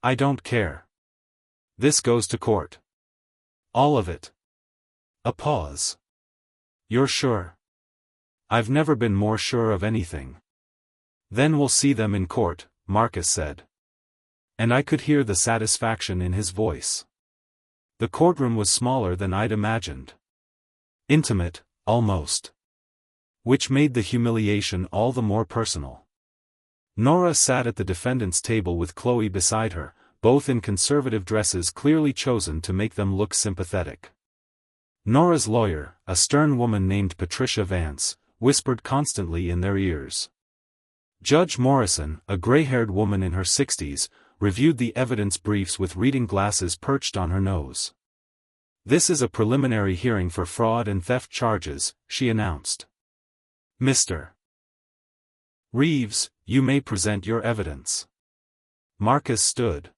I don't care. This goes to court. All of it. A pause. You're sure? I've never been more sure of anything. Then we'll see them in court, Marcus said. And I could hear the satisfaction in his voice. The courtroom was smaller than I'd imagined. Intimate, almost. Which made the humiliation all the more personal. Nora sat at the defendant's table with Chloe beside her, both in conservative dresses clearly chosen to make them look sympathetic. Nora's lawyer, a stern woman named Patricia Vance, whispered constantly in their ears. Judge Morrison, a gray-haired woman in her 60s, reviewed the evidence briefs with reading glasses perched on her nose. This is a preliminary hearing for fraud and theft charges, she announced. Mr. Reeves, you may present your evidence. Marcus stood.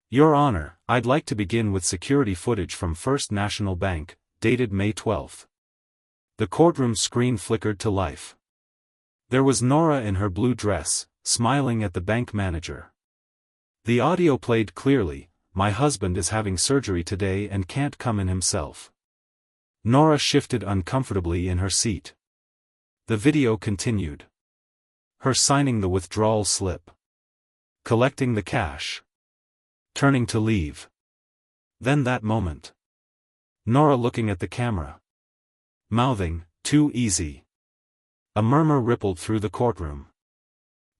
Your Honor, I'd like to begin with security footage from First National Bank, dated May 12. The courtroom screen flickered to life. There was Nora in her blue dress, smiling at the bank manager. The audio played clearly, "My husband is having surgery today and can't come in himself." Nora shifted uncomfortably in her seat. The video continued. Her signing the withdrawal slip. Collecting the cash. Turning to leave. Then that moment. Nora looking at the camera. Mouthing, "Too easy." A murmur rippled through the courtroom.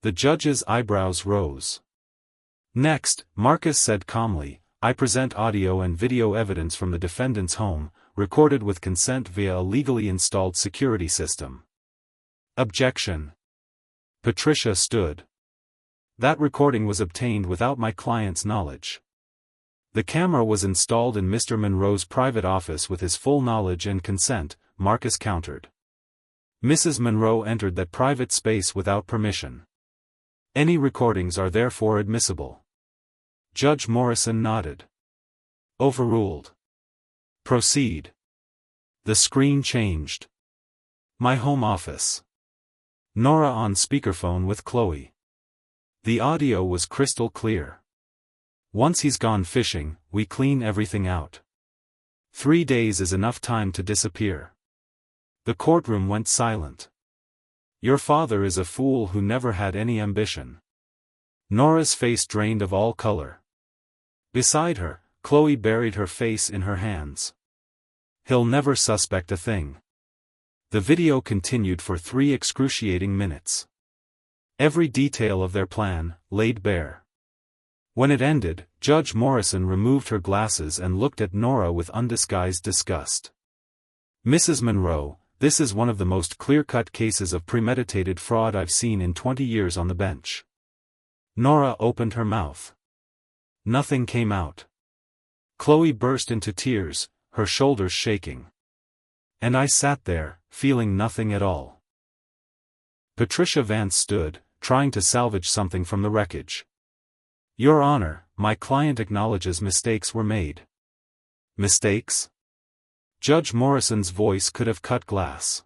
The judge's eyebrows rose. Next, Marcus said calmly, "I present audio and video evidence from the defendant's home, recorded with consent via a legally installed security system." Objection. Patricia stood. That recording was obtained without my client's knowledge. The camera was installed in Mr. Monroe's private office with his full knowledge and consent, Marcus countered. Mrs. Monroe entered that private space without permission. Any recordings are therefore admissible. Judge Morrison nodded. Overruled. Proceed. The screen changed. My home office. Nora on speakerphone with Chloe. The audio was crystal clear. Once he's gone fishing, we clean everything out. 3 days is enough time to disappear. The courtroom went silent. Your father is a fool who never had any ambition. Nora's face drained of all color. Beside her, Chloe buried her face in her hands. He'll never suspect a thing. The video continued for 3 excruciating minutes. Every detail of their plan, laid bare. When it ended, Judge Morrison removed her glasses and looked at Nora with undisguised disgust. Mrs. Monroe, this is one of the most clear-cut cases of premeditated fraud I've seen in 20 years on the bench. Nora opened her mouth. Nothing came out. Chloe burst into tears, her shoulders shaking. And I sat there, feeling nothing at all. Patricia Vance stood, trying to salvage something from the wreckage. Your Honor, my client acknowledges mistakes were made. Mistakes? Judge Morrison's voice could have cut glass.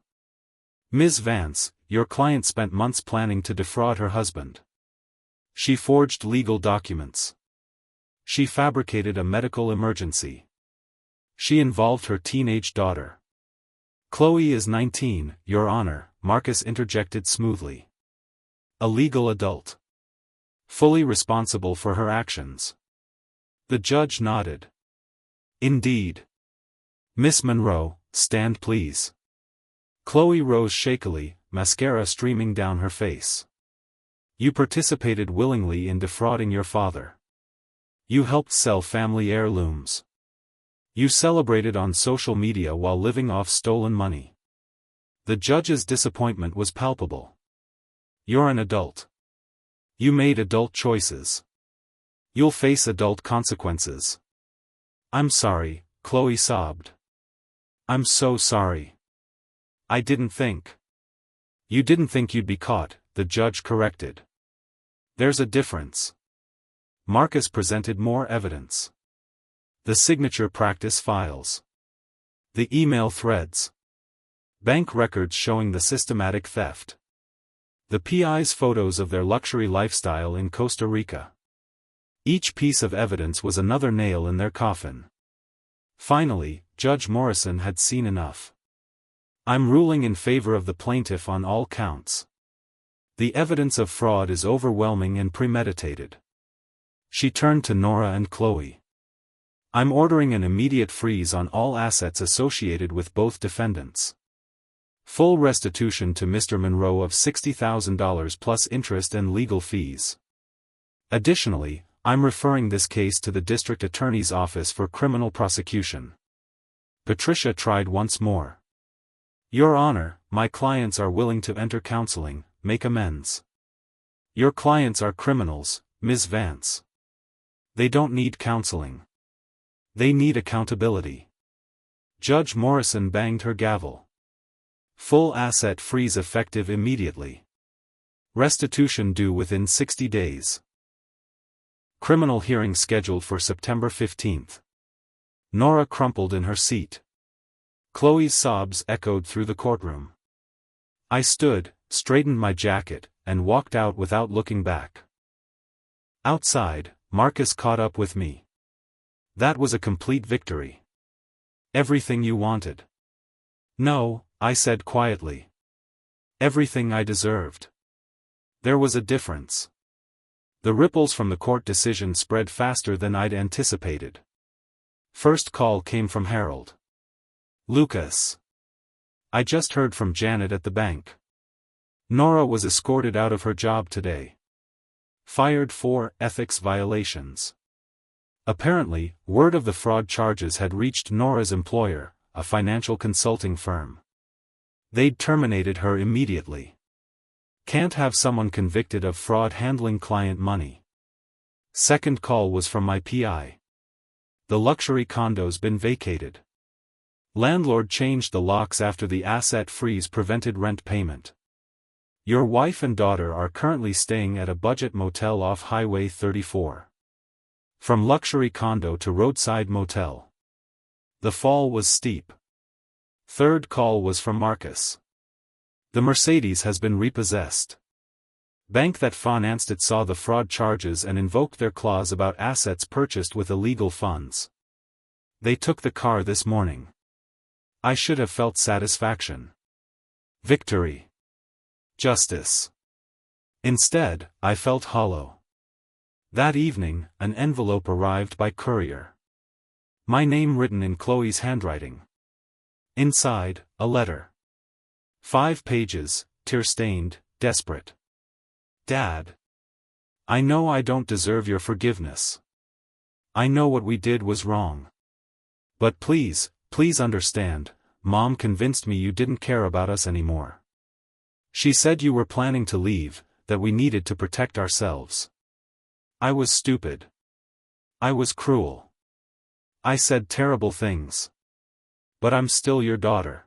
Ms. Vance, your client spent months planning to defraud her husband. She forged legal documents. She fabricated a medical emergency. She involved her teenage daughter. Chloe is 19, Your Honor, Marcus interjected smoothly. A legal adult. Fully responsible for her actions. The judge nodded. Indeed. Miss Monroe, stand please. Chloe rose shakily, mascara streaming down her face. You participated willingly in defrauding your father. You helped sell family heirlooms. You celebrated on social media while living off stolen money. The judge's disappointment was palpable. You're an adult. You made adult choices. You'll face adult consequences. I'm sorry, Chloe sobbed. I'm so sorry. I didn't think. You didn't think you'd be caught, the judge corrected. There's a difference. Marcus presented more evidence. The signature practice files. The email threads. Bank records showing the systematic theft. The PI's photos of their luxury lifestyle in Costa Rica. Each piece of evidence was another nail in their coffin. Finally, Judge Morrison had seen enough. I'm ruling in favor of the plaintiff on all counts. The evidence of fraud is overwhelming and premeditated. She turned to Nora and Chloe. I'm ordering an immediate freeze on all assets associated with both defendants. Full restitution to Mr. Monroe of $60,000 plus interest and legal fees. Additionally, I'm referring this case to the District Attorney's Office for criminal prosecution. Patricia tried once more. Your Honor, my clients are willing to enter counseling, make amends. Your clients are criminals, Ms. Vance. They don't need counseling. They need accountability. Judge Morrison banged her gavel. Full asset freeze effective immediately. Restitution due within 60 days. Criminal hearing scheduled for September 15th. Nora crumpled in her seat. Chloe's sobs echoed through the courtroom. I stood, straightened my jacket, and walked out without looking back. Outside, Marcus caught up with me. That was a complete victory. Everything you wanted. No, I said quietly. Everything I deserved. There was a difference. The ripples from the court decision spread faster than I'd anticipated. First call came from Harold. Lucas. I just heard from Janet at the bank. Nora was escorted out of her job today. Fired for ethics violations. Apparently, word of the fraud charges had reached Nora's employer, a financial consulting firm. They'd terminated her immediately. Can't have someone convicted of fraud handling client money. Second call was from my PI. The luxury condo's been vacated. Landlord changed the locks after the asset freeze prevented rent payment. Your wife and daughter are currently staying at a budget motel off Highway 34. From luxury condo to roadside motel. The fall was steep. Third call was from Marcus. The Mercedes has been repossessed. Bank that financed it saw the fraud charges and invoked their clause about assets purchased with illegal funds. They took the car this morning. I should have felt satisfaction. Victory. Justice. Instead, I felt hollow. That evening, an envelope arrived by courier. My name written in Chloe's handwriting. Inside, a letter. 5 pages, tear-stained, desperate. Dad. I know I don't deserve your forgiveness. I know what we did was wrong. But please, please understand, Mom convinced me you didn't care about us anymore. She said you were planning to leave, that we needed to protect ourselves. I was stupid. I was cruel. I said terrible things. But I'm still your daughter.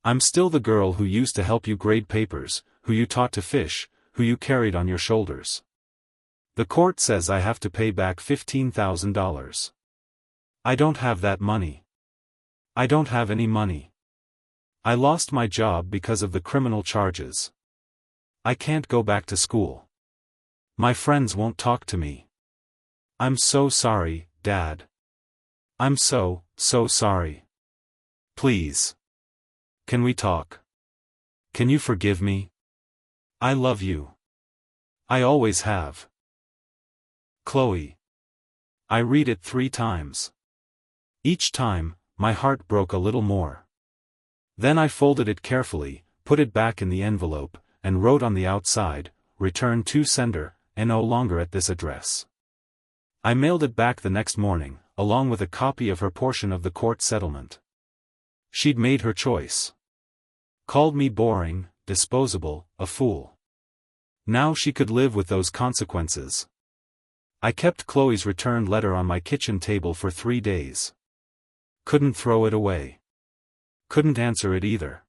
I'm still the girl who used to help you grade papers, who you taught to fish, who you carried on your shoulders. The court says I have to pay back $15,000. I don't have that money. I don't have any money. I lost my job because of the criminal charges. I can't go back to school. My friends won't talk to me. I'm so sorry, Dad. I'm so sorry. Please. Can we talk? Can you forgive me? I love you. I always have. Chloe. I read it 3 times. Each time, my heart broke a little more. Then I folded it carefully, put it back in the envelope, and wrote on the outside, "Return to sender, and no longer at this address." I mailed it back the next morning, along with a copy of her portion of the court settlement. She'd made her choice. Called me boring, disposable, a fool. Now she could live with those consequences. I kept Chloe's returned letter on my kitchen table for 3 days. Couldn't throw it away. Couldn't answer it either.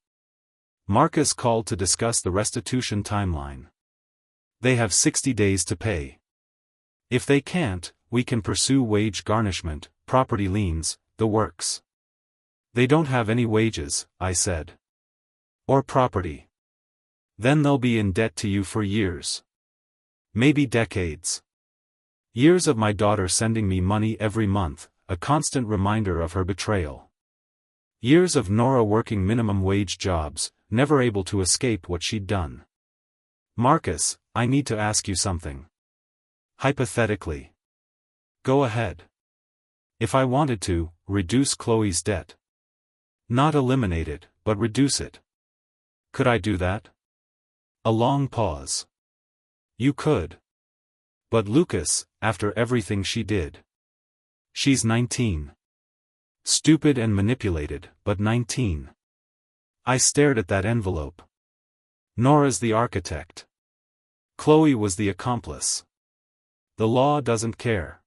Marcus called to discuss the restitution timeline. They have 60 days to pay. If they can't, we can pursue wage garnishment, property liens, the works. They don't have any wages, I said. Or property. Then they'll be in debt to you for years. Maybe decades. Years of my daughter sending me money every month, a constant reminder of her betrayal. Years of Nora working minimum wage jobs, never able to escape what she'd done. Marcus, I need to ask you something. Hypothetically. Go ahead. If I wanted to, reduce Chloe's debt. Not eliminate it, but reduce it. Could I do that? A long pause. You could. But Lucas, after everything she did. She's 19. Stupid and manipulated, but 19. I stared at that envelope. Nora's the architect. Chloe was the accomplice. The law doesn't care.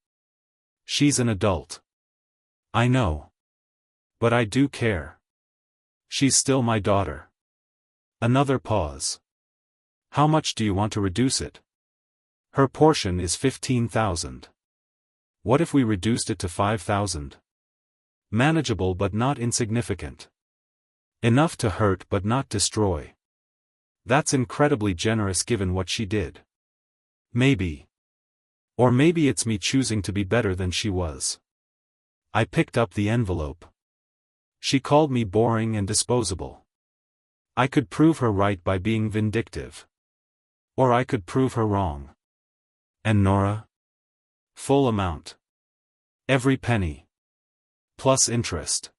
She's an adult. I know. But I do care. She's still my daughter. Another pause. How much do you want to reduce it? Her portion is $15,000. What if we reduced it to $5,000? Manageable but not insignificant. Enough to hurt but not destroy. That's incredibly generous given what she did. Maybe. Or maybe it's me choosing to be better than she was. I picked up the envelope. She called me boring and disposable. I could prove her right by being vindictive. Or I could prove her wrong. And Nora? Full amount. Every penny. Plus interest.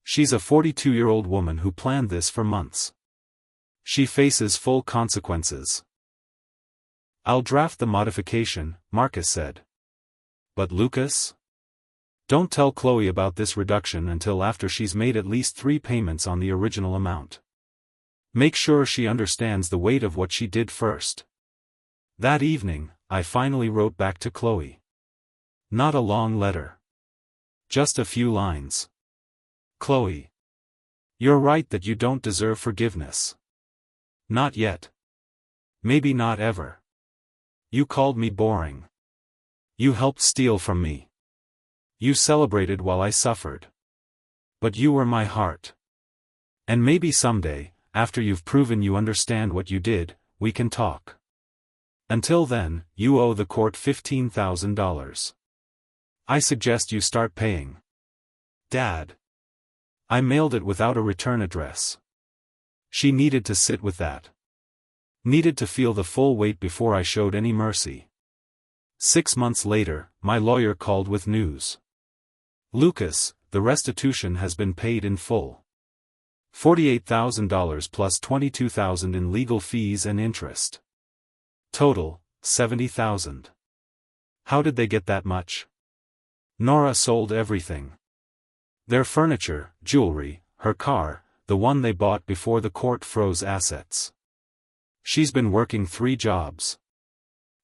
She's a 42-year-old woman who planned this for months. She faces full consequences. I'll draft the modification, Marcus said. But Lucas? Don't tell Chloe about this reduction until after she's made at least 3 payments on the original amount. Make sure she understands the weight of what she did first. That evening, I finally wrote back to Chloe. Not a long letter. Just a few lines. Chloe. You're right that you don't deserve forgiveness. Not yet. Maybe not ever. You called me boring. You helped steal from me. You celebrated while I suffered. But you were my heart. And maybe someday, after you've proven you understand what you did, we can talk. Until then, you owe the court $15,000. I suggest you start paying. Dad. I mailed it without a return address. She needed to sit with that. Needed to feel the full weight before I showed any mercy. 6 months later, my lawyer called with news. Lucas, the restitution has been paid in full. $48,000 plus $22,000 in legal fees and interest. Total, $70,000. How did they get that much? Nora sold everything. Their furniture, jewelry, her car, the one they bought before the court froze assets. She's been working 3 jobs.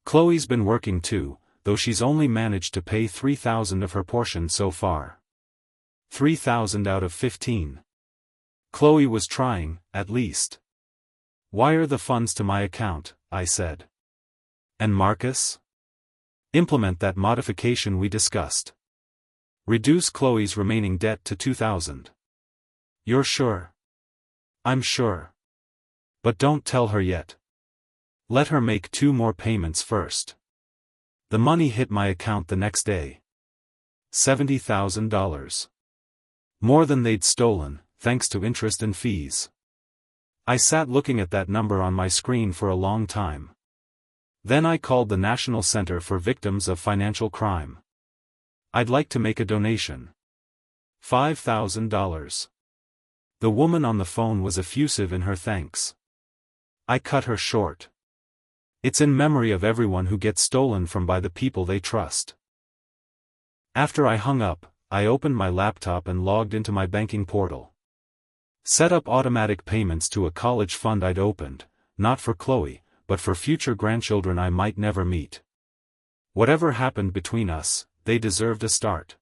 Chloe's been working too, though she's only managed to pay $3,000 of her portion so far. $3,000 out of 15. Chloe was trying, at least. Wire the funds to my account, I said. And Marcus? Implement that modification we discussed. Reduce Chloe's remaining debt to $2,000. You're sure? I'm sure. But don't tell her yet. Let her make 2 more payments first. The money hit my account the next day. $70,000. More than they'd stolen, thanks to interest and fees. I sat looking at that number on my screen for a long time. Then I called the National Center for Victims of Financial Crime. I'd like to make a donation. $5,000. The woman on the phone was effusive in her thanks. I cut her short. It's in memory of everyone who gets stolen from by the people they trust. After I hung up, I opened my laptop and logged into my banking portal. Set up automatic payments to a college fund I'd opened, not for Chloe, but for future grandchildren I might never meet. Whatever happened between us, they deserved a start.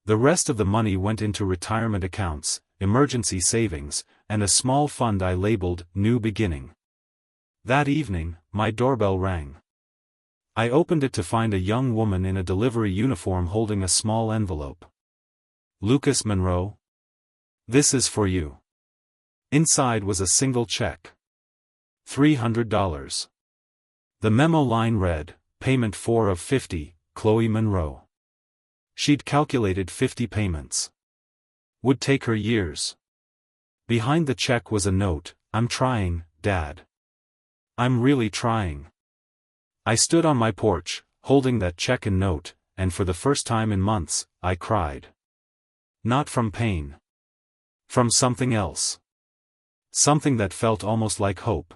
The rest of the money went into retirement accounts, emergency savings, and a small fund I labeled New Beginning. That evening, my doorbell rang. I opened it to find a young woman in a delivery uniform holding a small envelope. "Lucas Monroe? This is for you." Inside was a single check. $300. The memo line read, "Payment 4 of 50, Chloe Monroe." She'd calculated 50 payments. Would take her years. Behind the check was a note, "I'm trying, Dad. I'm really trying." I stood on my porch, holding that check and note, and for the first time in months, I cried. Not from pain. From something else. Something that felt almost like hope.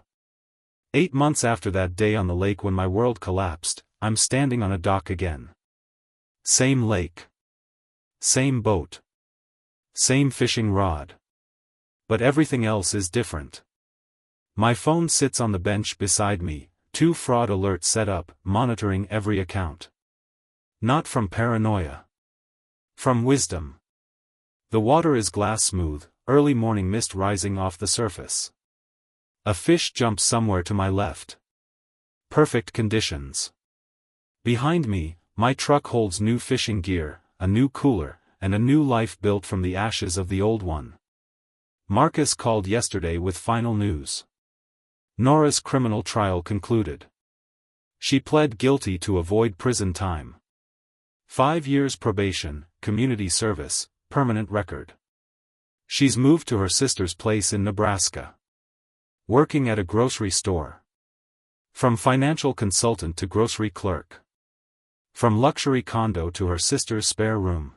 8 months after that day on the lake when my world collapsed, I'm standing on a dock again. Same lake. Same boat. Same fishing rod. But everything else is different. My phone sits on the bench beside me, 2 fraud alerts set up, monitoring every account. Not from paranoia. From wisdom. The water is glass smooth, early morning mist rising off the surface. A fish jumps somewhere to my left. Perfect conditions. Behind me, my truck holds new fishing gear, a new cooler, and a new life built from the ashes of the old one. Marcus called yesterday with final news. Nora's criminal trial concluded. She pled guilty to avoid prison time. 5 years probation, community service, permanent record. She's moved to her sister's place in Nebraska. Working at a grocery store. From financial consultant to grocery clerk. From luxury condo to her sister's spare room.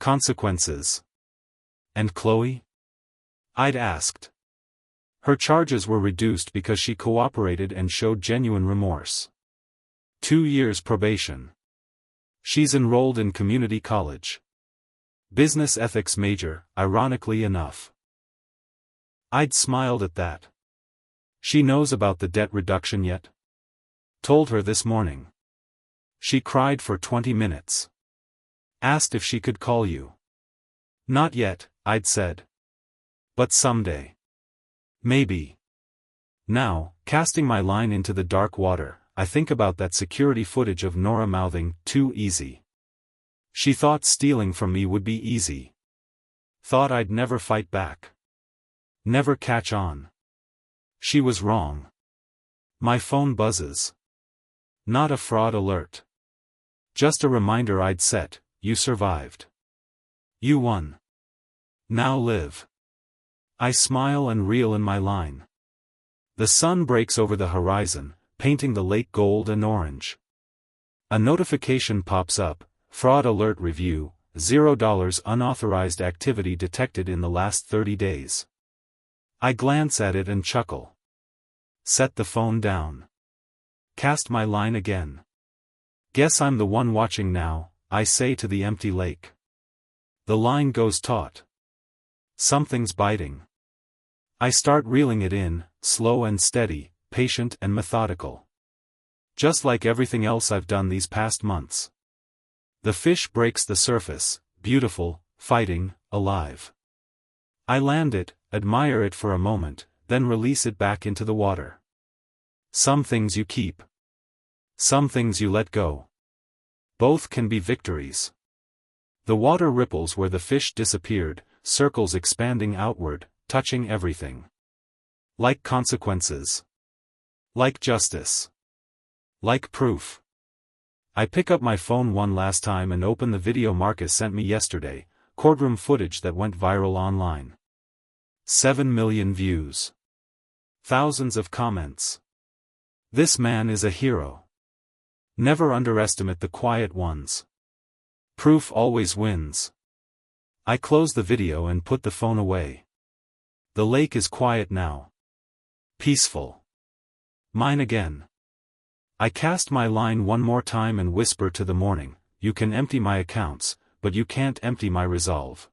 Consequences. And Chloe? I'd asked. Her charges were reduced because she cooperated and showed genuine remorse. 2 years probation. She's enrolled in community college. Business ethics major, ironically enough. I'd smiled at that. She knows about the debt reduction yet? Told her this morning. She cried for 20 minutes. Asked if she could call you. Not yet, I'd said. But someday. Maybe. Now, casting my line into the dark water, I think about that security footage of Nora mouthing, "Too easy." She thought stealing from me would be easy. Thought I'd never fight back. Never catch on. She was wrong. My phone buzzes. Not a fraud alert. Just a reminder I'd set, you survived. You won. Now live. I smile and reel in my line. The sun breaks over the horizon, painting the lake gold and orange. A notification pops up, fraud alert review, $0 unauthorized activity detected in the last 30 days. I glance at it and chuckle. Set the phone down. Cast my line again. Guess I'm the one watching now, I say to the empty lake. The line goes taut. Something's biting. I start reeling it in, slow and steady, patient and methodical. Just like everything else I've done these past months. The fish breaks the surface, beautiful, fighting, alive. I land it, admire it for a moment, then release it back into the water. Some things you keep. Some things you let go. Both can be victories. The water ripples where the fish disappeared, circles expanding outward, touching everything. Like consequences. Like justice. Like proof. I pick up my phone one last time and open the video Marcus sent me yesterday, courtroom footage that went viral online. 7 million views. Thousands of comments. This man is a hero. Never underestimate the quiet ones. Proof always wins. I close the video and put the phone away. The lake is quiet now. Peaceful. Mine again. I cast my line one more time and whisper to the morning, you can empty my accounts, but you can't empty my resolve.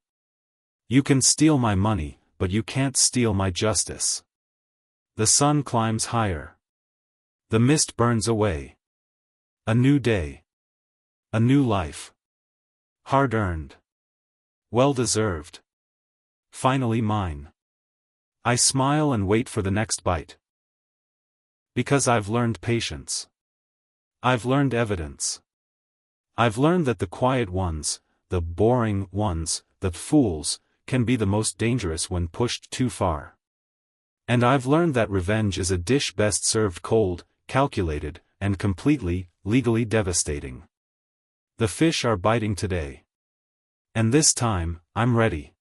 You can steal my money, but you can't steal my justice. The sun climbs higher. The mist burns away. A new day. A new life. Hard-earned. Well-deserved. Finally mine. I smile and wait for the next bite. Because I've learned patience. I've learned evidence. I've learned that the quiet ones, the boring ones, the fools, can be the most dangerous when pushed too far. And I've learned that revenge is a dish best served cold, calculated, and completely, legally devastating. The fish are biting today. And this time, I'm ready.